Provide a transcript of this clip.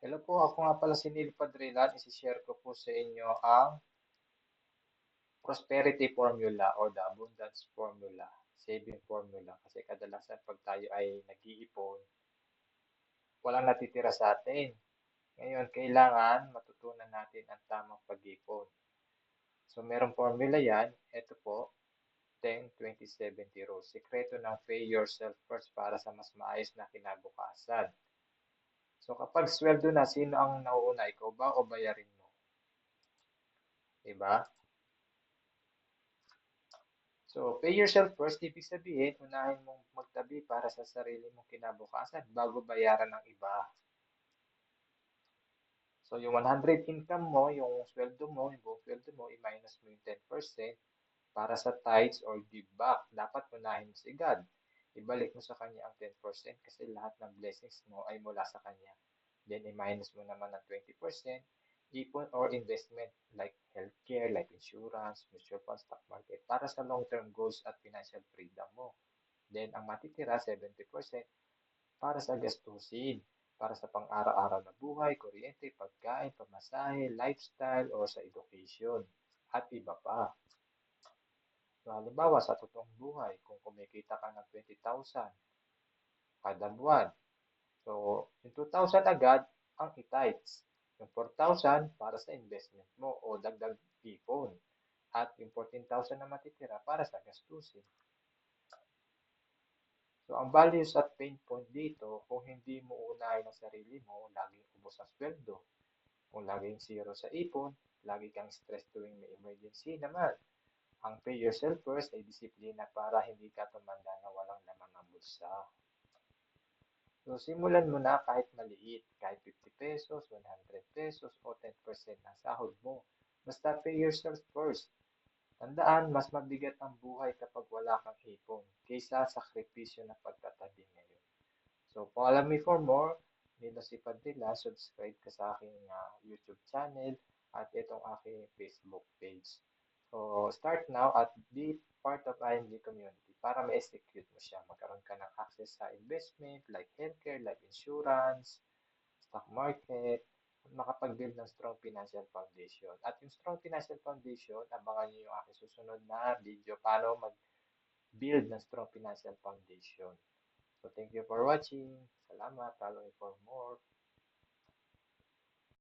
Hello po, ako nga pala si Neil Padrilan. Isishare ko po sa inyo ang prosperity formula or the abundance formula, saving formula. Kasi kadalasan pag tayo ay nag-iipon, walang natitira sa atin. Ngayon, kailangan matutunan natin ang tamang pag-ipon. So, merong formula yan. Ito po, 10-20-70 rule. Sekreto ng pay yourself first para sa mas maayos na kinabukasan. So, kapag sweldo na, sino ang nauuna? Ikaw ba o bayarin mo? Diba? So, pay yourself first, ibig sabihin, unahin mong magtabi para sa sarili mong kinabukasan bago bayaran ng iba. So, yung 100 income mo, yung sweldo mo, yung buong sweldo mo, i-minus mo yung 10% para sa tithes or give back. Dapat unahin mo si God. Ibalik mo sa Kanya ang 10% kasi lahat ng blessings mo ay mula sa Kanya. Then, i-minus mo naman ng 20%, ipon or investment like healthcare, life insurance, mutual funds, stock market para sa long-term goals at financial freedom mo. Then, ang matitira, 70% para sa gastusin, para sa pang-araw-araw na buhay, kuryente, pagkain, pamasahe, lifestyle, or sa education, at iba pa. So, halimbawa, sa totoong buhay, kung kumikita ka ng 20,000 kada buwan, so, yung 2,000 agad ang i-tithes. Yung 4,000 para sa investment mo o dagdag ipon. At yung 14,000 na matitira para sa gastusin. So, ang values at pain point dito, kung hindi mo unahin ang sarili mo, laging ubos ang sweldo. Kung laging zero sa ipon, lagi kang stress tuwing may emergency naman. Ang pay yourself first ay disiplina para hindi ka tumanda na walang laman ng bulsa. So, simulan mo na kahit maliit, kahit 50 pesos, 100 pesos, o 10% ng sahod mo. Basta pay yourself first. Tandaan, mas mabigat ang buhay kapag wala kang ipon kaysa sakripisyo na pagtatabi ngayon. So, follow me for more. Nilo si Padilla, subscribe ka sa aking YouTube channel at itong aking Facebook page. So, start now at be part of IMG community para ma-execute mo siya. Magkaroon ka ng access sa investment like healthcare, life insurance, stock market, at makapag-build ng strong financial foundation. At yung strong financial foundation, abangan nyo yung aking susunod na video paano mag-build ng strong financial foundation. So, thank you for watching. Salamat. Follow me for more.